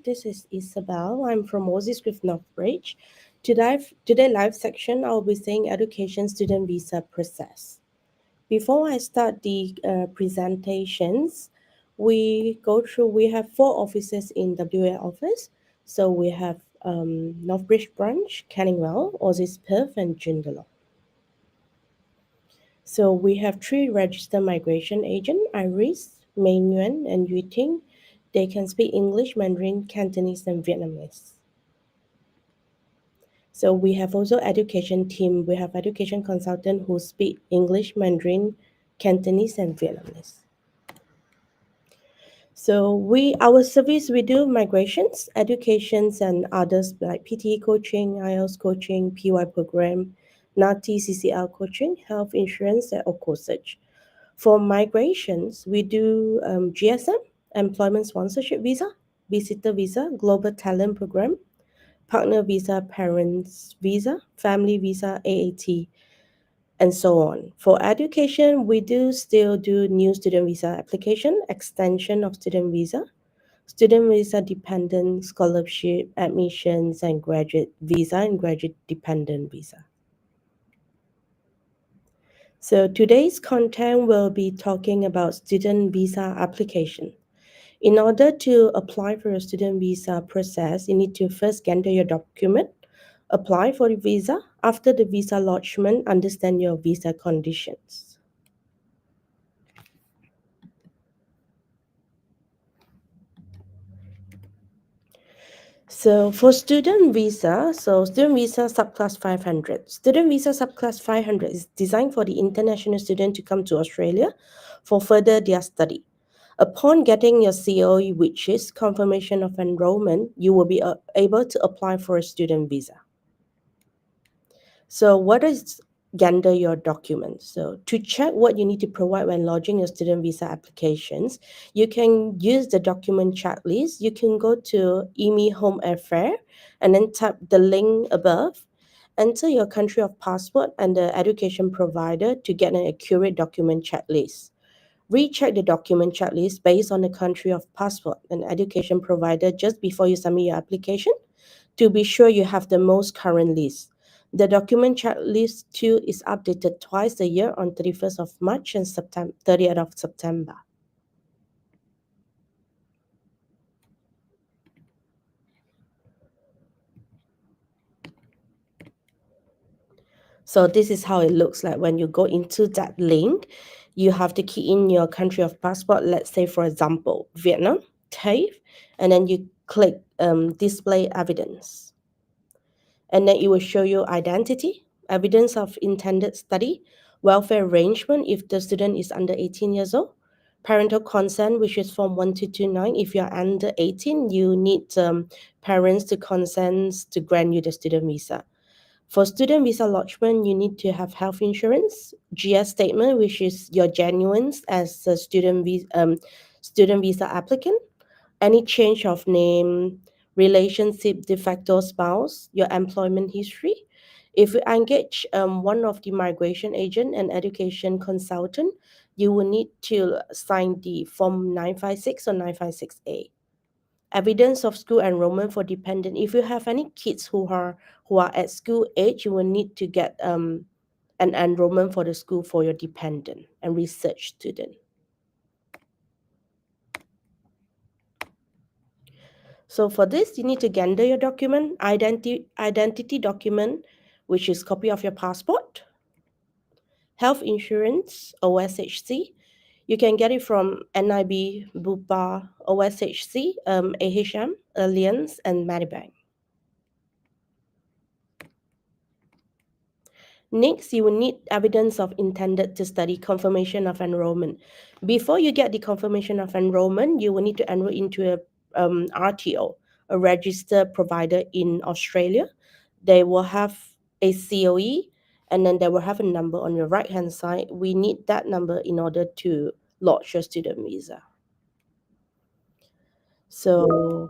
this is Isabel. I'm from Moses with Northbridge. Today live section, I'll be saying education student visa process. Before I start the presentations, we have four offices in WA office. So we have Northbridge branch, Canningwell, Aussies Perth, and Joondalup. So we have three registered migration agent, Iris, Mei Nguyen, and Yu Ting. They can speak English, Mandarin, Cantonese, and Vietnamese. So we have also education team. We have education consultant who speak English, Mandarin, Cantonese, and Vietnamese. So our service we do migrations, educations, and others like PTE coaching, IELTS coaching, PY program, NATI, CCL coaching, health insurance, and OCOSEARCH. For migrations, we do GSM, Employment Sponsorship Visa, Visitor Visa, Global Talent Program, Partner Visa, Parents Visa, Family Visa, AAT, and so on. For education, we do still do new student visa application, extension of student visa dependent scholarship, admissions, and graduate visa and graduate dependent visa. So today's content will be talking about student visa application. In order to apply for a student visa process, you need to first gather your document, apply for the visa. After the visa lodgement, understand your visa conditions. So for student visa, student visa subclass 500. Student visa subclass 500 is designed for the international student to come to Australia for further their study. Upon getting your COE, which is confirmation of enrollment, you will be able to apply for a student visa. So what is gather your documents? So to check what you need to provide when lodging your student visa applications, you can use the document checklist. You can go to EMI Home Affairs and then tap the link above. Enter your country of passport and the education provider to get an accurate document checklist. Recheck the document checklist based on the country of passport and education provider just before you submit your application to be sure you have the most current list. The document checklist too is updated twice a year on 31st of March and 30th of September. So this is how it looks like when you go into that link. You have to key in your country of passport. Let's say, for example, Vietnam, TAFE, and then you click display evidence. And then it will show you identity, evidence of intended study, welfare arrangement if the student is under 18 years old, parental consent, which is Form 1229. If you're under 18, you need parents to consent to grant you the student visa. For student visa lodgement, you need to have health insurance, GS statement, which is your genuine as a student visa applicant, any change of name, relationship, de facto spouse, your employment history. If you engage one of the migration agent and education consultant, you will need to sign the Form 956 or 956A. Evidence of school enrollment for dependent. If you have any kids who are at school age, you will need to get an enrollment for the school for your dependent and research student. So for this, you need to gather your document, identity document, which is copy of your passport, health insurance, OSHC. You can get it from NIB, Bupa, OSHC, AHM, Allianz, and Medibank. Next, you will need evidence of intended to study, confirmation of enrollment. Before you get the confirmation of enrollment, you will need to enroll into a RTO, a registered provider in Australia. They will have a COE and then they will have a number on your right hand side. We need that number in order to lodge your student visa. So,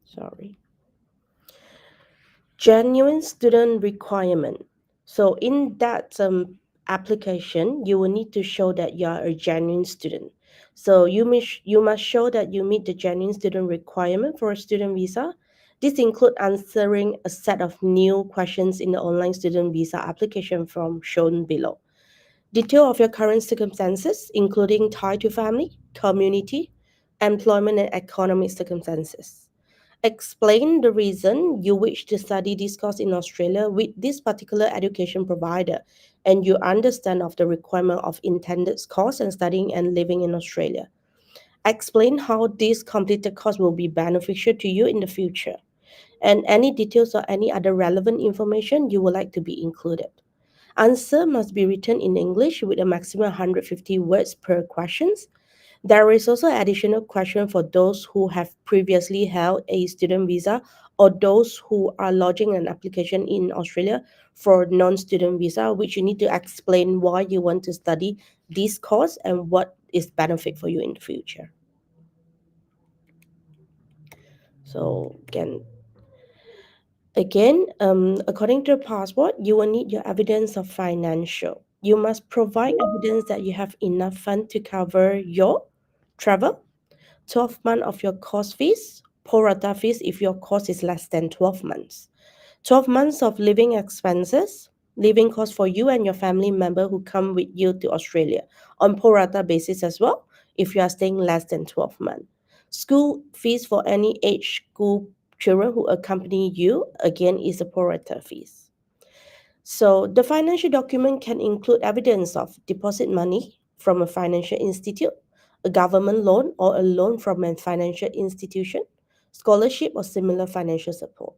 sorry. Genuine student requirement. So in that application, you will need to show that you are a genuine student. So you must show that you meet the genuine student requirement for a student visa. This includes answering a set of new questions in the online student visa application form shown below. Detail of your current circumstances, including tie to family, community, employment, and economic circumstances. Explain the reason you wish to study this course in Australia with this particular education provider, and you understand of the requirement of intended course and studying and living in Australia. Explain how this completed course will be beneficial to you in the future, and any details or any other relevant information you would like to be included. Answer must be written in English with a maximum 150 words per questions. There is also additional question for those who have previously held a student visa or those who are lodging an application in Australia for non-student visa, which you need to explain why you want to study this course and what is benefit for you in the future. So according to the passport, you will need your evidence of financial. You must provide evidence that you have enough fund to cover your travel, 12 months of your course fees, pro rata fees if your course is less than 12 months, 12 months of living expenses, living costs for you and your family member who come with you to Australia on pro rata basis as well if you are staying less than 12 months. School fees for any age school children who accompany you again is a pro rata fees. So the financial document can include evidence of deposit money from a financial institute, a government loan or a loan from a financial institution, scholarship or similar financial support.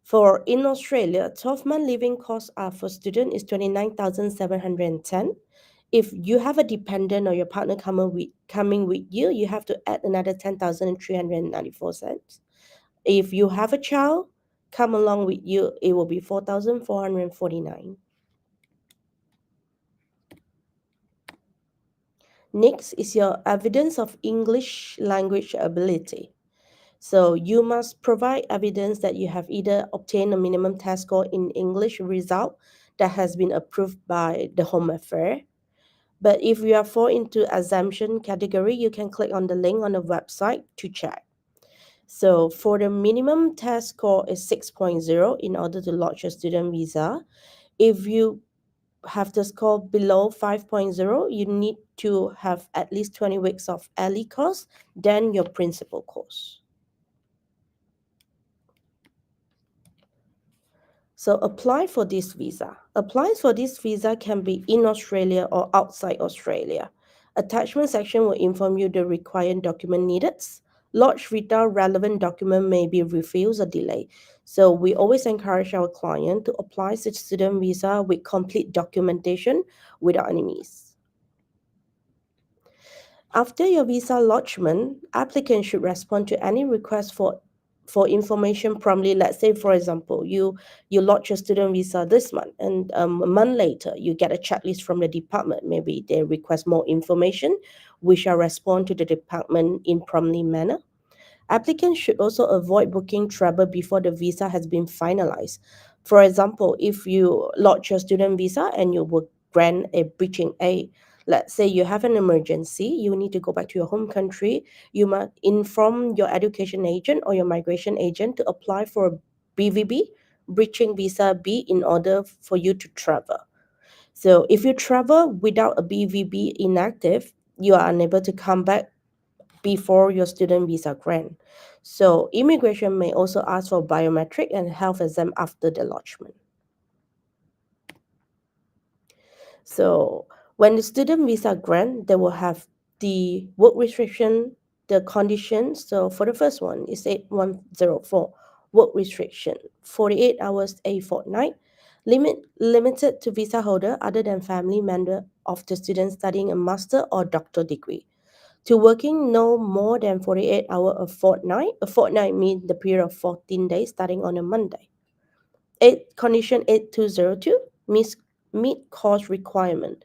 For in Australia, 12-month living costs are for student is 29,710. If you have a dependent or your partner coming with you, you have to add another 10,394 cents. If you have a child come along with you, it will be 4,449. Next is your evidence of English language ability. So you must provide evidence that you have either obtained a minimum test score in English result that has been approved by the Home Affairs. But if you are fall into exemption category, you can click on the link on the website to check. So for the minimum test score is 6.0 in order to lodge a student visa. If you have the score below 5.0, you need to have at least 20 weeks of early course, then your principal course. So apply for this visa. Applying for this visa can be in Australia or outside Australia. Attachment section will inform you the required document needed. Lodge without relevant document may be refused or delayed. So we always encourage our client to apply such student visa with complete documentation without any miss. After your visa lodgement, applicant should respond to any request for information promptly. Let's say, for example, you lodge your student visa this month, and a month later you get a checklist from the department. Maybe they request more information. We shall respond to the department in promptly manner. Applicants should also avoid booking travel before the visa has been finalized. For example, if you lodge your student visa and you will grant a bridging aid, let's say you have an emergency, you need to go back to your home country, you must inform your education agent or your migration agent to apply for a BVB, bridging visa B, in order for you to travel. So if you travel without a BVB inactive, you are unable to come back before your student visa grant. So immigration may also ask for biometric and health exam after the lodgement. So when the student visa grant, they will have the work restriction, the conditions. So for the first one is 8104, work restriction, 48 hours a fortnight, limited to visa holder other than family member of the student studying a master or doctor degree. To working no more than 48 hours a fortnight. A fortnight means the period of 14 days starting on a Monday. Condition 8202 meet course requirement.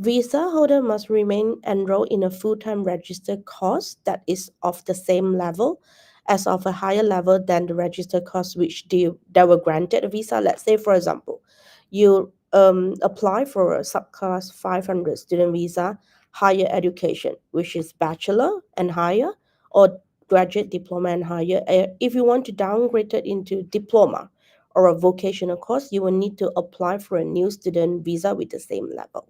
Visa holder must remain enrolled in a full-time registered course that is of the same level as of a higher level than the registered course which they were granted a visa. Let's say, for example, you apply for a subclass 500 student visa, higher education, which is bachelor and higher, or graduate diploma and higher. If you want to downgrade it into diploma or a vocational course, you will need to apply for a new student visa with the same level.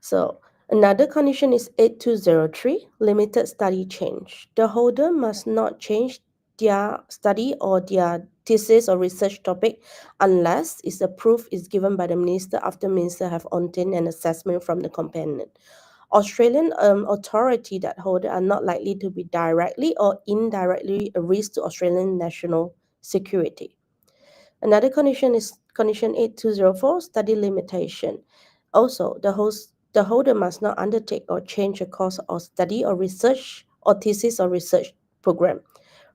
So another condition is 8203, limited study change. The holder must not change their study or their thesis or research topic unless its proof is given by the minister after minister have obtained an assessment from the companion. Australian authority that holder are not likely to be directly or indirectly a risk to Australian national security. Another condition is condition 8204, study limitation. Also, the holder must not undertake or change a course of study or research or thesis or research program.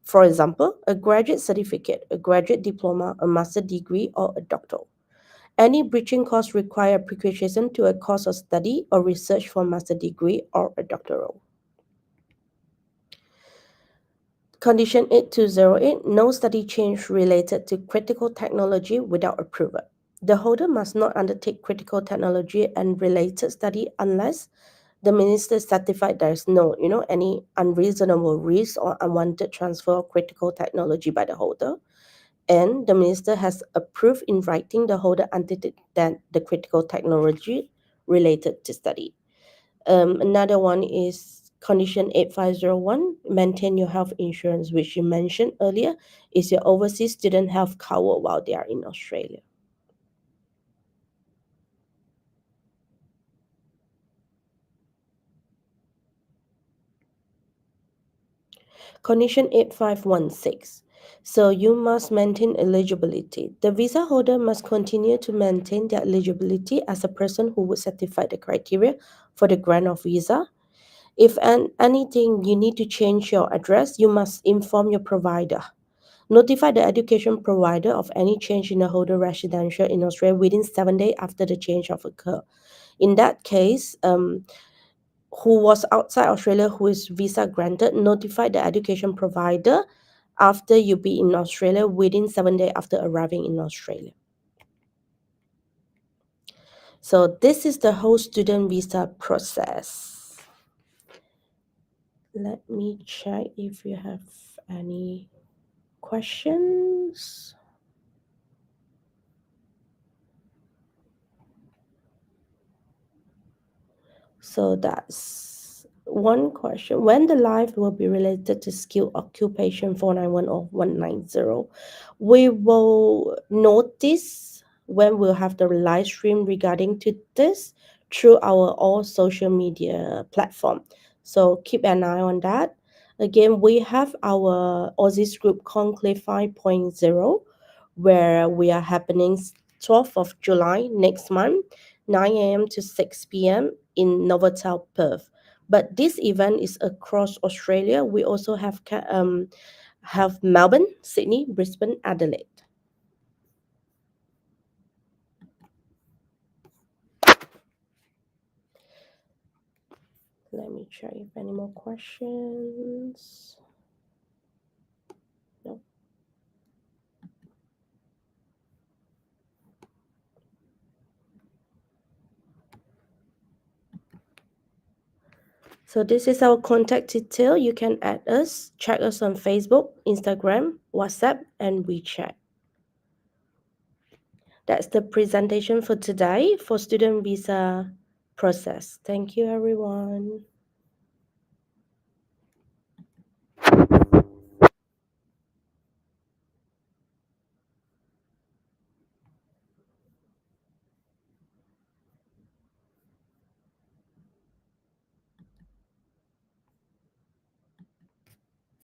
For example, a graduate certificate, a graduate diploma, a master degree, or a doctoral. Any bridging course require application to a course of study or research for master degree or a doctoral. Condition 8208, no study change related to critical technology without approval. The holder must not undertake critical technology and related study unless the minister is certified there is no, any unreasonable risk or unwanted transfer of critical technology by the holder. And the minister has approved in writing the holder undertake that the critical technology related to study. Another one is condition 8501, maintain your health insurance, which you mentioned earlier, is your overseas student health cover while they are in Australia. Condition 8516. So you must maintain eligibility. The visa holder must continue to maintain their eligibility as a person who would satisfy the criteria for the grant of visa. If anything you need to change your address, you must inform your provider. Notify the education provider of any change in the holder residential in Australia within 7 days after the change of occur. In that case, who was outside Australia who is visa granted, notify the education provider after you be in Australia within 7 days after arriving in Australia. So this is the whole student visa process. Let me check if you have any questions. So that's one question. When the live will be related to skill occupation 491 or 190, we will notice when we'll have the live stream regarding to this through our all social media platform. So keep an eye on that. Again, we have our Aussies group Conclave 5.0 where we are happening 12th of July next month, 9 a.m. to 6 p.m. in Novotel, Perth. But this event is across Australia. We also have Melbourne, Sydney, Brisbane, Adelaide. Let me check if any more questions. No. So this is our contact detail. You can add us, check us on Facebook, Instagram, WhatsApp, and WeChat. That's the presentation for today for student visa process. Thank you, everyone.